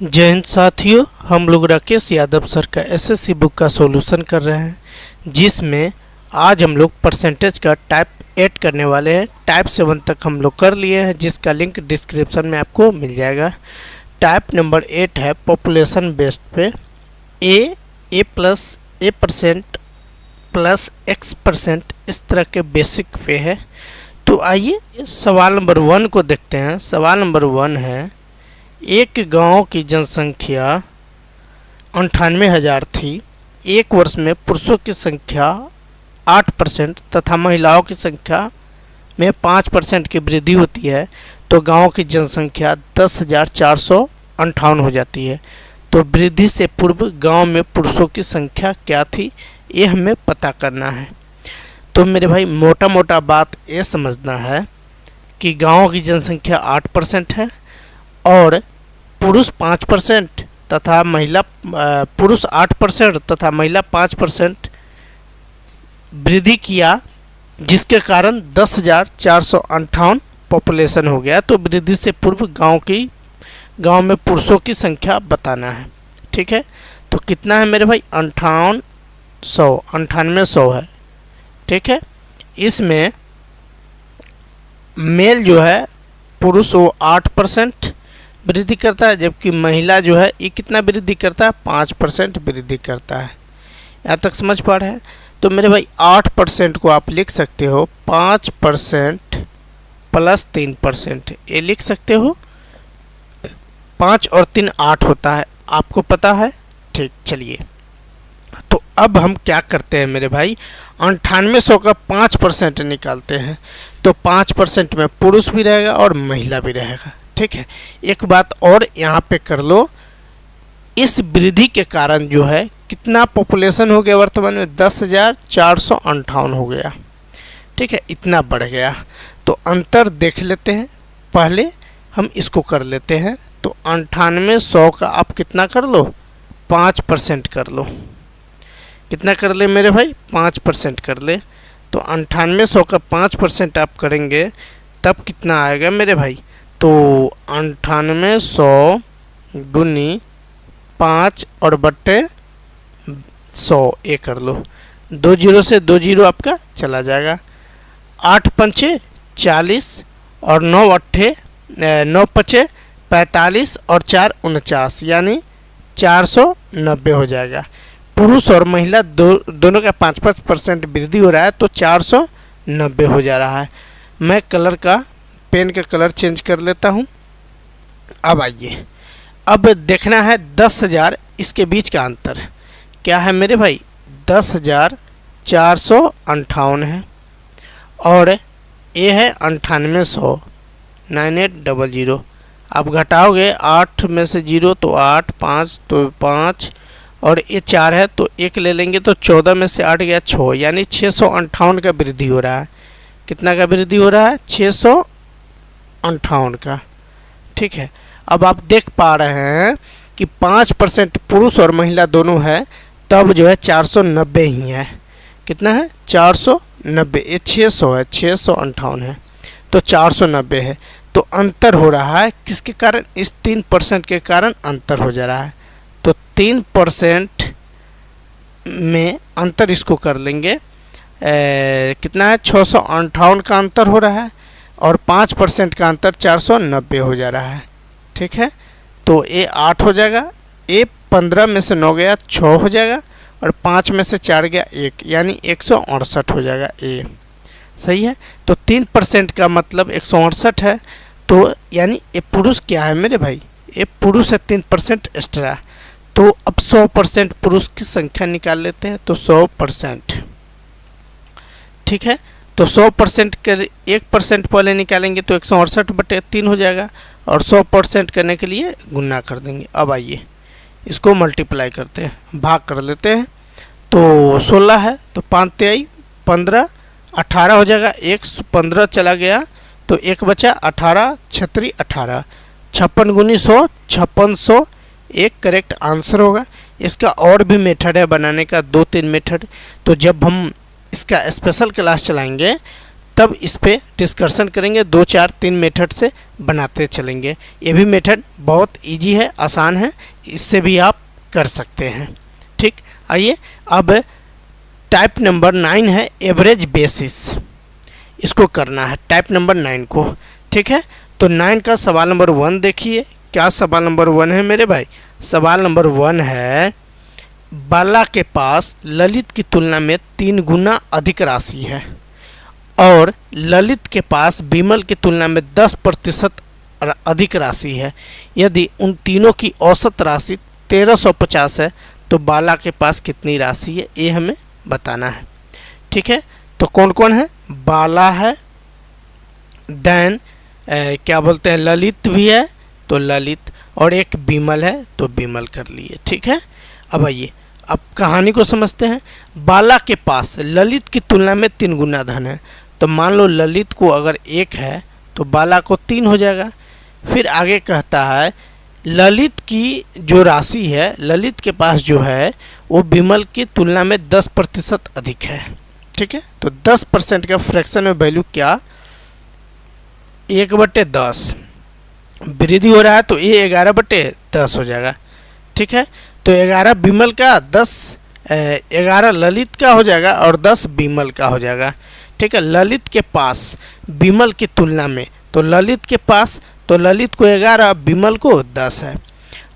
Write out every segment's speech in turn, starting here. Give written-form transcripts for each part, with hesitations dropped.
जय हिंद साथियों, हम लोग राकेश यादव सर का एसएससी बुक का सॉल्यूशन कर रहे हैं, जिसमें आज हम लोग परसेंटेज का टाइप 8 करने वाले हैं। टाइप 7 तक हम लोग कर लिए हैं, जिसका लिंक डिस्क्रिप्शन में आपको मिल जाएगा। टाइप नंबर 8 है पॉपुलेशन बेस्ड पे ए प्लस ए परसेंट प्लस एक्स परसेंट, इस तरह के बेसिक पे है। तो आइए सवाल नंबर 1 को देखते हैं। सवाल नंबर 1 है, एक गांव की जनसंख्या 98,000 थी। एक वर्ष में पुरुषों की संख्या 8% तथा महिलाओं की संख्या में 5% की वृद्धि होती है, तो गांव की जनसंख्या 10,458 हो जाती है। तो वृद्धि से पूर्व गांव में पुरुषों की संख्या क्या थी, ये हमें पता करना है। तो मेरे भाई मोटा मोटा बात ये समझना है कि गांव की जनसंख्या 8% है और पुरुष 5% तथा महिला पुरुष 8% तथा महिला 5% वृद्धि किया, जिसके कारण 10,458 पॉपुलेशन हो गया। तो वृद्धि से पूर्व गांव में पुरुषों की संख्या बताना है। ठीक है, तो कितना है मेरे भाई, 98,100 है। ठीक है, इसमें मेल जो है पुरुष वो 8% वृद्धि करता है, जबकि महिला जो है ये कितना वृद्धि करता है, 5% वृद्धि करता है। यहाँ तक समझ पा रहे हैं। तो मेरे भाई 8% को आप लिख सकते हो 5% प्लस 3%, ये लिख सकते हो। 5 और 3 8 होता है, आपको पता है। ठीक, चलिए तो अब हम क्या करते हैं मेरे भाई, 9800 का 5% निकालते हैं। तो 5% में पुरुष भी रहेगा और महिला भी रहेगा। ठीक है, एक बात और यहाँ पे कर लो, इस वृद्धि के कारण जो है कितना पॉपुलेशन हो गया वर्तमान में, 10,458 हो गया। ठीक है, इतना बढ़ गया। तो अंतर देख लेते हैं, पहले हम इसको कर लेते हैं। तो 9800 का आप कितना कर लो, 5% कर लो। कितना कर ले मेरे भाई, 5% कर ले। तो 9800 का 5% आप करेंगे तब कितना आएगा मेरे भाई, तो 9800 गुनी 5 और बट्टे 100 ये कर लो। 2 जीरो से 2 जीरो आपका चला जाएगा। 8 पंचे 40 और 9 अट्ठे 9 पचे 45 और 4 49, यानी 490 हो जाएगा। पुरुष और महिला दोनों का 5% वृद्धि हो रहा है, तो 490 हो जा रहा है। मैं कलर का पेन का कलर चेंज कर लेता हूँ। अब आइए, अब देखना है 10,000, इसके बीच का अंतर क्या है मेरे भाई, 10,458 है और ये है 9800 9800। आप घटाओगे 8 में से 0 तो 8, 5 तो 5 और ये 4 है तो 1 ले लेंगे, तो 14 में से 8 गया 6, यानी 658 का वृद्धि हो रहा है। कितना का वृद्धि हो रहा है, 658 का। ठीक है, अब आप देख पा रहे हैं कि 5% पुरुष और महिला दोनों है, तब जो है 490 ही है। कितना है, 490। ये 600 है, 658 है, तो 490 है। तो अंतर हो रहा है किसके कारण, इस 3% के कारण अंतर हो जा रहा है। तो 3% में अंतर इसको कर लेंगे, कितना है, 658 का अंतर हो रहा है और 5% का अंतर 490 हो जा रहा है। ठीक है, तो ये 8 हो जाएगा, ये 15 में से 9 गया 6 हो जाएगा और 5 में से 4 गया 1, यानी 168 हो जाएगा। ये सही है। तो 3% का मतलब 168 है, तो यानी ये पुरुष क्या है मेरे भाई, ये पुरुष है 3% एक्स्ट्रा। तो अब 100% पुरुष की संख्या निकाल लेते हैं। तो 100%, ठीक है, तो 100% कर 1% पहले निकालेंगे तो 168/3 हो जाएगा और 100% करने के लिए गुना कर देंगे। अब आइए इसको मल्टीप्लाई करते हैं, भाग कर लेते हैं। तो 16 है तो 5 तेई 15, 18 हो जाएगा। 15 चला गया तो 1 बचा 18, 36 18, 56 गुनी 100 5600 एक करेक्ट आंसर होगा। इसका और भी मेथड है बनाने का, 2-3 मेथड। तो जब हम इसका स्पेशल क्लास चलाएंगे तब इस पे डिस्कशन करेंगे, 2 4 3 मेथड से बनाते चलेंगे। ये भी मेथड बहुत इजी है, आसान है, इससे भी आप कर सकते हैं। ठीक, आइए अब टाइप नंबर 9 है एवरेज बेसिस, इसको करना है टाइप नंबर 9 को। ठीक है, तो 9 का सवाल नंबर 1 देखिए, क्या सवाल नंबर 1 है मेरे भाई? सवाल नंबर 1 है बाला के पास ललित की तुलना में 3 गुना अधिक राशि है और ललित के पास विमल की तुलना में 10% अधिक राशि है। यदि उन तीनों की औसत राशि 1350 है तो बाला के पास कितनी राशि है, ये हमें बताना है। ठीक है, तो कौन कौन है? बाला है, देन क्या बोलते हैं, ललित भी है तो ललित, और एक विमल है तो विमल कर लिए। ठीक है, अब आइए अब कहानी को समझते हैं। बाला के पास ललित की तुलना में 3 गुना धन है, तो मान लो ललित को अगर 1 है तो बाला को 3 हो जाएगा। फिर आगे कहता है ललित की जो राशि है, ललित के पास जो है वो विमल की तुलना में 10% अधिक है। ठीक है, तो 10% का फ्रैक्शन में वैल्यू क्या? 1/10 वृद्धि हो रहा है तो ये 11/10 हो जाएगा। ठीक है, तो 11 विमल का, 11 ललित का हो जाएगा और 10 विमल का हो जाएगा। ठीक है, ललित के पास विमल की तुलना में, तो ललित के पास, तो ललित को 11, विमल को 10 है।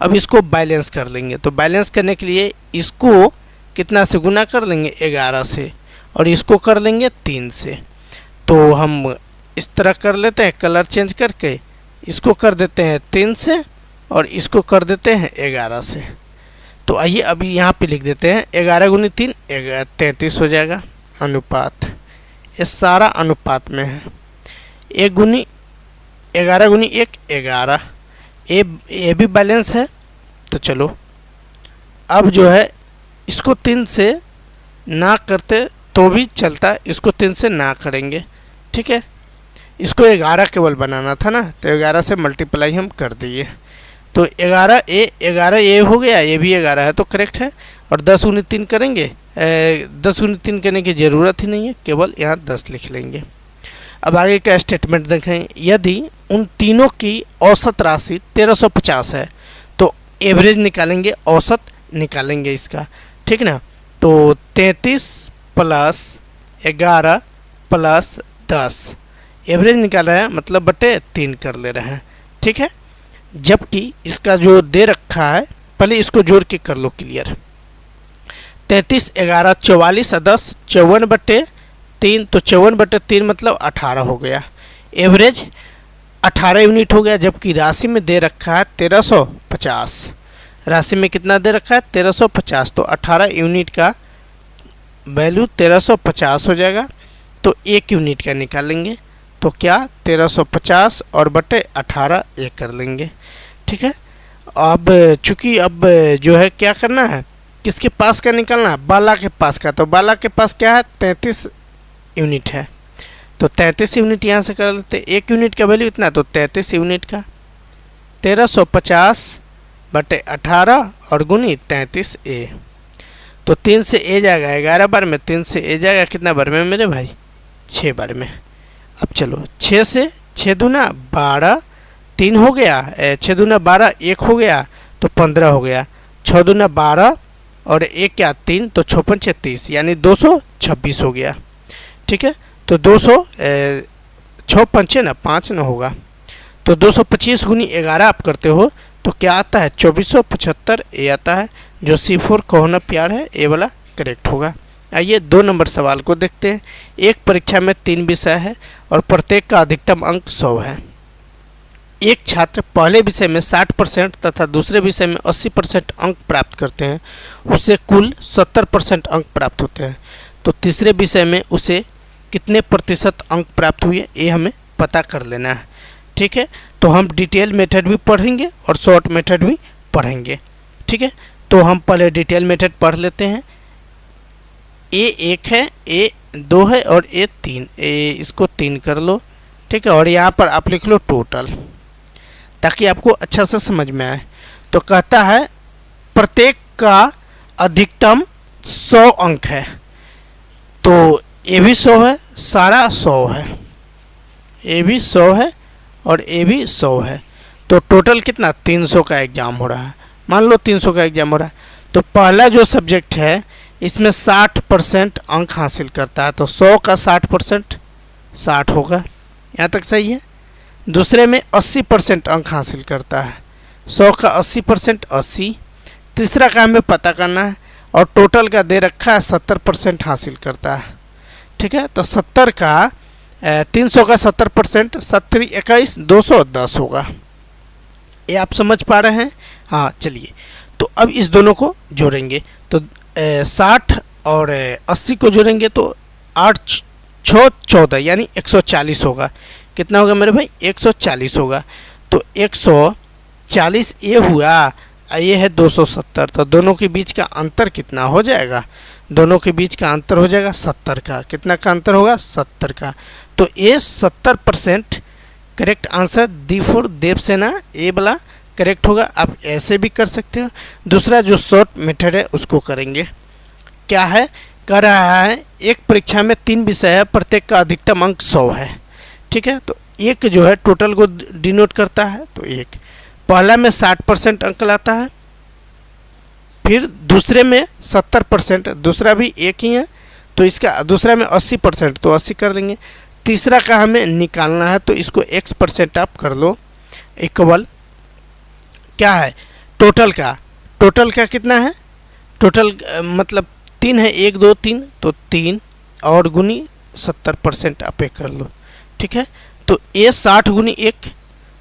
अब इसको बैलेंस कर लेंगे, तो बैलेंस करने के लिए इसको कितना से गुना कर लेंगे? 11 से, और इसको कर लेंगे 3 से। तो हम इस तरह कर लेते हैं, कलर चेंज करके इसको कर देते हैं 3 से और इसको कर देते हैं 11 से। तो आइए अभी यहाँ पे लिख देते हैं 11 गुनी 3 33 हो जाएगा। अनुपात, ये सारा अनुपात में है। 11 गुनी 1 11, ये भी बैलेंस है। तो चलो अब जो है इसको 3 से ना करते तो भी चलता, इसको 3 से ना करेंगे। ठीक है, इसको 11 केवल बनाना था ना, तो 11 से मल्टीप्लाई हम कर दिए, तो 11 ये हो गया, ये भी 11 है तो करेक्ट है। और 10 गुनी 3 करेंगे, 10 गुनी 3 करने की ज़रूरत ही नहीं है, केवल यहाँ 10 लिख लेंगे। अब आगे का स्टेटमेंट देखें, यदि उन तीनों की औसत राशि 1350 है तो एवरेज निकालेंगे, औसत निकालेंगे इसका। ठीक ना, तो 33 + 11 + 10 एवरेज निकाल रहे हैं, मतलब बटे 3 कर ले रहे हैं। ठीक है, जबकि इसका जो दे रखा है, पहले इसको जोड़ के कर लो क्लियर। 33 11 44 10 54/3, तो 54/3 मतलब 18 हो गया। एवरेज 18 यूनिट हो गया, जबकि राशि में दे रखा है 1350। राशि में कितना दे रखा है? 1350, तो 18 यूनिट का वैल्यू 1350 हो जाएगा। तो 1 यूनिट का निकालेंगे, तो क्या 1350 और बटे 18 ये कर लेंगे। ठीक है, अब चूँकि अब जो है क्या करना है, किसके पास का निकालना है? बाला के पास का। तो बाला के पास क्या है? 33 यूनिट है, तो 33 यूनिट यहाँ से कर लेते। 1 यूनिट का वैल्यू इतना, तो 33 यूनिट का 1350 बटे 18 और गुनी 33 ए, तो 3 से ए जाएगा 11 बार में, 3 से ए जाएगा कितना बार में मेरे भाई? 6 बार में। अब चलो 6 से 6 दूना 12, 3 हो गया, 6 दूना 12, 1 हो गया तो 15 हो गया, 6 दूना 12 और 1 क्या 3, तो 6 पंचे 30, यानी 226 हो गया। ठीक है, तो 6 पंचे ना 5 ना होगा, तो 225 गुनी 11 आप करते हो तो क्या आता है? 2475 ए आता है, जो C4 कहोना प्यार है, ए वाला करेक्ट होगा। आइए 2 नंबर सवाल को देखते हैं। एक परीक्षा में 3 विषय है और प्रत्येक का अधिकतम अंक 100 है। एक छात्र पहले विषय में 60% तथा दूसरे विषय में 80% अंक प्राप्त करते हैं, उससे कुल 70% अंक प्राप्त होते हैं। तो तीसरे विषय में उसे कितने प्रतिशत अंक प्राप्त हुए, ये हमें पता कर लेना है। ठीक है, तो हम डिटेल मेथड भी पढ़ेंगे और शॉर्ट मेथड भी पढ़ेंगे। ठीक है, तो हम पहले डिटेल मेथड पढ़ लेते हैं। ए 1 है, ए 2 है और ए 3, इसको 3 कर लो। ठीक है, और यहाँ पर आप लिख लो टोटल, ताकि आपको अच्छा से समझ में आए। तो कहता है प्रत्येक का अधिकतम 100 अंक है, तो ए भी 100 है, सारा 100 है, ए भी 100 है और ए भी 100 है, तो टोटल कितना 300 का एग्ज़ाम हो रहा है। मान लो 300 का एग्ज़ाम हो रहा है, तो पहला जो सब्जेक्ट है इसमें 60% अंक हासिल करता है, तो 100 का 60% 60 होगा, यहाँ तक सही है। दूसरे में 80% अंक हासिल करता है, 100 का 80% 80। तीसरा का हमें पता करना है और टोटल का दे रखा है 70% हासिल करता है, ठीक है। तो 70 का 300 का 70%, 70 21 210 होगा। ये आप समझ पा रहे हैं? हाँ चलिए, तो अब इस दोनों को जोड़ेंगे, तो 60 और 80 को जोड़ेंगे तो 8 6 14 यानी 140 होगा। कितना होगा मेरे भाई? 140 होगा। तो 140 ये हुआ, ये है 270, तो दोनों के बीच का अंतर कितना हो जाएगा? दोनों के बीच का अंतर हो जाएगा 70 का। कितना का अंतर होगा? 70 का। तो ये 70% correct answer D for Devsena, ये वाला करेक्ट होगा। आप ऐसे भी कर सकते हो। दूसरा जो शॉर्ट मेथड है उसको करेंगे। क्या है? कह रहा है एक परीक्षा में 3 विषय है, प्रत्येक का अधिकतम अंक 100 है, ठीक है। तो एक जो है टोटल को डिनोट करता है, तो एक पहला में 60% अंक लाता है, फिर दूसरे में 70%, दूसरा भी एक ही है, तो इसका दूसरा में 80%, तो 80 कर देंगे। तीसरा का हमें निकालना है, तो इसको x% आप कर लो, इक्वल क्या है टोटल का कितना है? टोटल मतलब 3 है, 1 2 3, तो 3 और गुनी 70% आप एक कर लो, ठीक है। तो ये 60 गुनी 1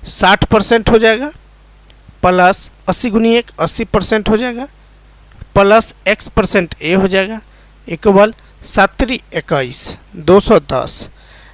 60% हो जाएगा, प्लस 80 गुनी 1 80% हो जाएगा, प्लस x% ए हो जाएगा, इक्वल 7 21 210।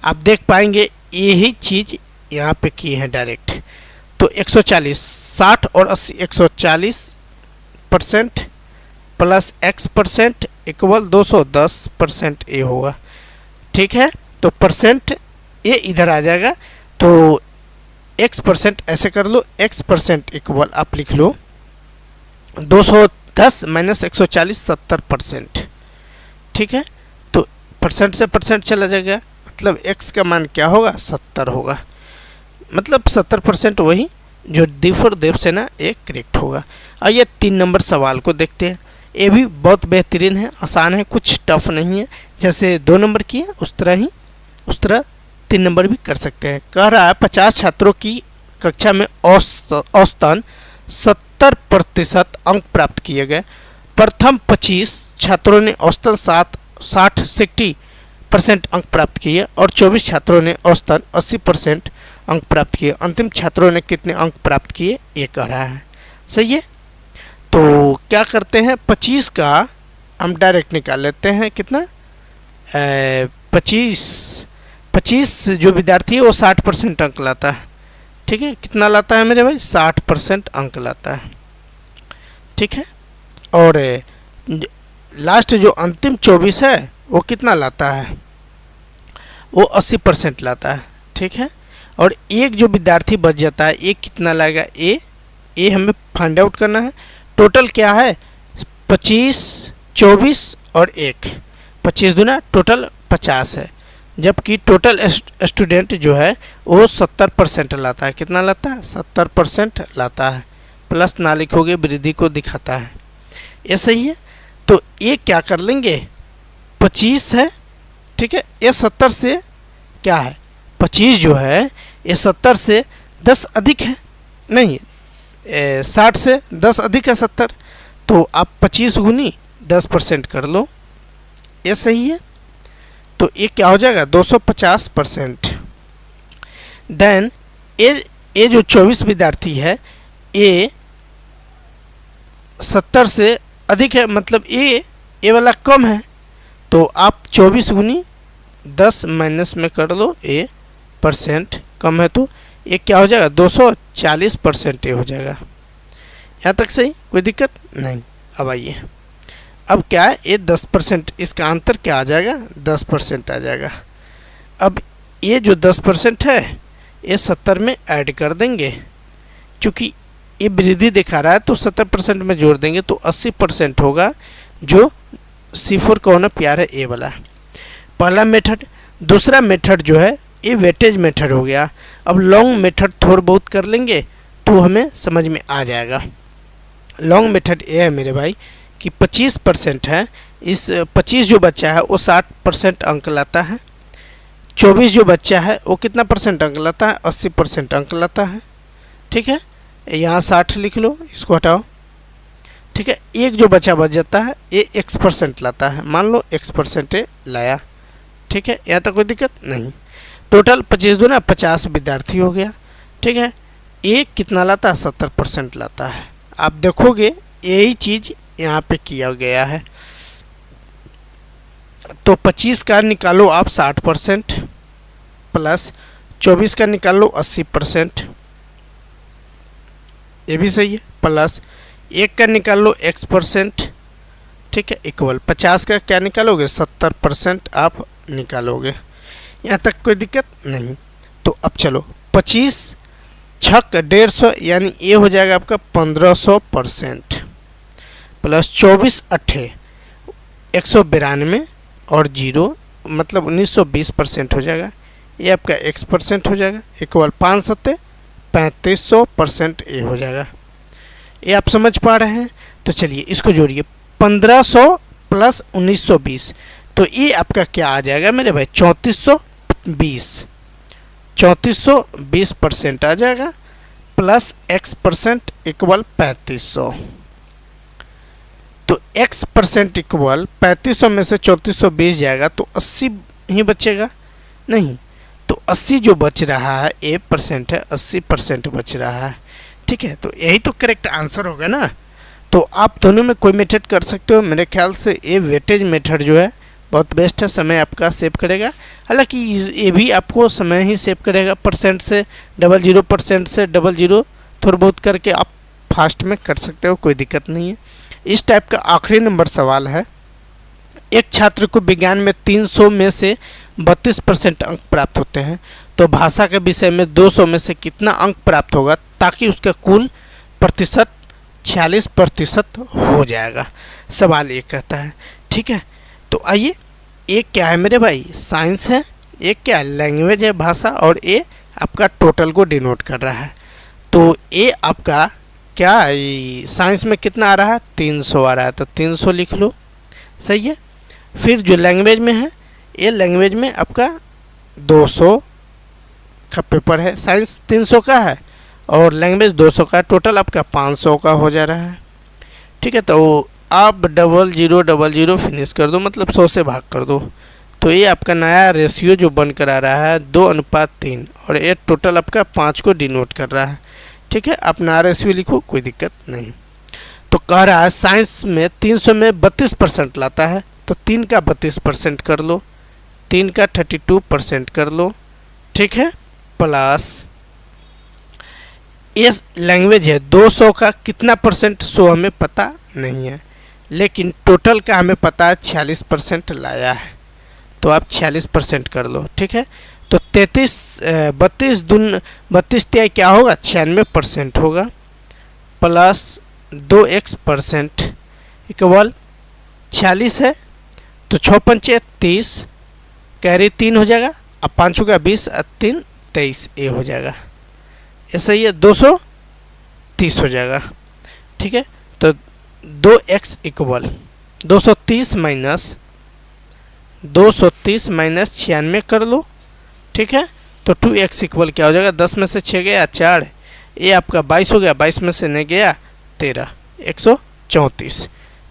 आप देख पाएंगे यही चीज़ यहाँ पे की है डायरेक्ट। तो 140 60 और 80 140% प्लस x% इक्वल 210% ए होगा, ठीक है। तो परसेंट ये इधर आ जाएगा, तो x% ऐसे कर लो, x% इक्वल आप लिख लो 210 माइनस 140 70%, ठीक है। तो परसेंट से परसेंट चला जाएगा, मतलब x का मान क्या होगा? 70 होगा, मतलब 70% वही जो डी फॉर देवसेना एक करेक्ट होगा। आइए 3 नंबर सवाल को देखते हैं। ये भी बहुत बेहतरीन है, आसान है, कुछ टफ नहीं है। जैसे 2 नंबर की है उस तरह 3 नंबर भी कर सकते हैं। कह रहा है 50 छात्रों की कक्षा में औसतन 70% अंक प्राप्त किए गए। प्रथम 25 छात्रों ने औसतन 60% अंक प्राप्त किए और 24 छात्रों ने औसतन 80% अंक प्राप्त किए। अंतिम छात्रों ने कितने अंक प्राप्त किए ये कह रहा है, सही है। तो क्या करते हैं, 25 का हम डायरेक्ट निकाल लेते हैं। कितना? 25 जो विद्यार्थी है वो 60% अंक लाता है, ठीक है। कितना लाता है मेरे भाई? 60% अंक लाता है, ठीक है। और लास्ट जो अंतिम 24 है वो कितना लाता है? वो 80% लाता है, ठीक है। और एक जो विद्यार्थी बच जाता है, एक कितना लाएगा? ए हमें फाइंड आउट करना है। टोटल क्या है? 25 24 और 1 25 दूना टोटल 50 है, जबकि टोटल स्टूडेंट जो है वो 70% लाता है। कितना लाता है? 70% लाता है। प्लस ना लिखोगे वृद्धि को दिखाता है, ये सही है। तो ये क्या कर लेंगे? 25 है, ठीक है। ये 70 से क्या है? 25 जो है ये 70 से 10 अधिक है, नहीं 60 से 10 अधिक है 70, तो आप 25 गुनी 10% कर लो, ये सही है। तो ये क्या हो जाएगा? 250%। देन ये जो 24 विद्यार्थी है ये 70 से अधिक है, मतलब ये वाला कम है, तो आप 24 गुनी 10 माइनस में कर लो, ए % कम है, तो ये क्या हो जाएगा? 240% ये हो जाएगा। यहाँ तक सही, कोई दिक्कत नहीं। अब आइए, अब क्या है? ये 10%, इसका अंतर क्या आ जाएगा? 10% आ जाएगा। अब ये जो 10% है ये 70 में ऐड कर देंगे, क्योंकि ये वृद्धि दिखा रहा है तो 70% में जोड़ देंगे तो 80% होगा, जो C4 का होना प्यार है ए वाला। पहला मेथड। दूसरा मेथड जो है ये वेटेज मेथड हो गया। अब लॉन्ग मेथड थोड़ा बहुत कर लेंगे तो हमें समझ में आ जाएगा। लॉन्ग मेथड ये है मेरे भाई कि 25% है, इस 25 जो बच्चा है वो 60% अंक लाता है। 24 जो बच्चा है वो कितना परसेंट अंक लाता है, 80% अंक लाता है। ठीक है, यहाँ 60 लिख लो, इसको हटाओ। ठीक है, एक जो बच्चा बच जाता है ये x% लाता है, मान लो x% लाया। ठीक है, यहाँ तक कोई दिक्कत नहीं। टोटल 25 दूना 50 विद्यार्थी हो गया। ठीक है, एक कितना लाता है, 70% लाता है। आप देखोगे यही चीज़ यहाँ पे किया गया है। तो 25 का निकालो आप 60% प्लस 24 का निकाल लो 80%, ये भी सही है, प्लस 1 का निकाल लो x%। ठीक है, इक्वल 50 का क्या निकालोगे, 70% आप निकालोगे। यहाँ तक कोई दिक्कत नहीं। तो अब चलो 25 छक 150 यानी ये हो जाएगा आपका 1500% प्लस 24 अट्ठे 192 और 0 मतलब 1920% हो जाएगा। ये आपका x% हो जाएगा, इक्वल 5 सत्ते 3500% ये हो जाएगा। ये आप समझ पा रहे हैं। तो चलिए इसको जोड़िए, 1500 प्लस 1920 तो ये आपका क्या आ जाएगा मेरे भाई, 3420। 3420% आ जाएगा प्लस x% इक्वल 3500। तो x% इक्वल 3500 में से 3420 जाएगा तो 80 ही बचेगा नहीं, तो 80 जो बच रहा है a % है, 80% बच रहा है। ठीक है, तो यही तो करेक्ट आंसर होगा ना। तो आप दोनों में कोई मेथड कर सकते हो। मेरे ख्याल से ये वेटेज मेथड जो है बहुत बेस्ट है, समय आपका सेव करेगा। हालांकि ये भी आपको समय ही सेव करेगा, % से 00% से 00 थोड़ा बहुत करके आप फास्ट में कर सकते हो, कोई दिक्कत नहीं है। इस टाइप का आखिरी नंबर सवाल है। एक छात्र को विज्ञान में 300 में से 32% अंक प्राप्त होते हैं, तो भाषा के विषय में 200 में से कितना अंक प्राप्त होगा ताकि उसका कुल प्रतिशत 46% हो जाएगा, सवाल ये कहता है। ठीक है, तो आइए, एक क्या है मेरे भाई, साइंस है, एक क्या लैंग्वेज है, भाषा, और ये आपका टोटल को डिनोट कर रहा है। तो ये आपका क्या साइंस में कितना आ रहा है, 300 आ रहा है, तो 300 लिख लो, सही है। फिर जो लैंग्वेज में है, ये लैंग्वेज में आपका 200 का पेपर है, साइंस 300 का है और लैंग्वेज 200 का, टोटल आपका 500 का हो जा रहा है। ठीक है, तो आप 0000 फिनिश कर दो, मतलब 100 से भाग कर दो। तो ये आपका नया रेशियो जो बन कर आ रहा है 2:3 और ये टोटल आपका 5 को डिनोट कर रहा है। ठीक है, आप नया रेशियो लिखो, कोई दिक्कत नहीं। तो कह रहा है साइंस में 300 में 32% लाता है, तो 3 का 32% कर लो, 3 का 32% कर लो। ठीक है, प्लस ये लैंग्वेज है 200 का कितना % सो हमें पता नहीं है, लेकिन टोटल का हमें पता है 46% लाया है, तो आप 46% कर लो। ठीक है, तो 32 तिहाई क्या होगा, 96% होगा, प्लस 2x% इक्वल 46 है, तो 6 पंचे 30, कैरी 3 हो जाएगा, अब 5 का 20 और 3 23, ये हो जाएगा, ऐसा ही है, 230 हो जाएगा। ठीक है, तो 2x इक्वल 230 माइनस 96 कर लो। ठीक है, तो 2x इक्वल क्या हो जाएगा, 10 में से 6 गया 4, ये आपका 22 हो गया, 22 में से नहीं गया 13, 134।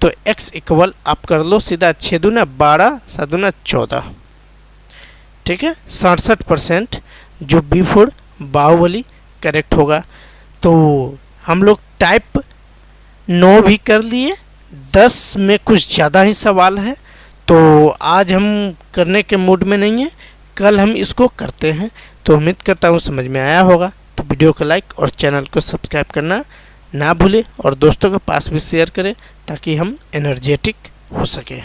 तो x इक्वल आप कर लो सीधा 6 दूना 12, 7 दूना 14। ठीक है, 67% जो B4 बाहुबली करेक्ट होगा। तो हम लोग टाइप 9 भी कर लिए, 10 में कुछ ज़्यादा ही सवाल है, तो आज हम करने के मूड में नहीं है, कल हम इसको करते हैं। तो उम्मीद करता हूँ समझ में आया होगा। तो वीडियो को लाइक और चैनल को सब्सक्राइब करना ना भूलें और दोस्तों के पास भी शेयर करें ताकि हम एनर्जेटिक हो सके।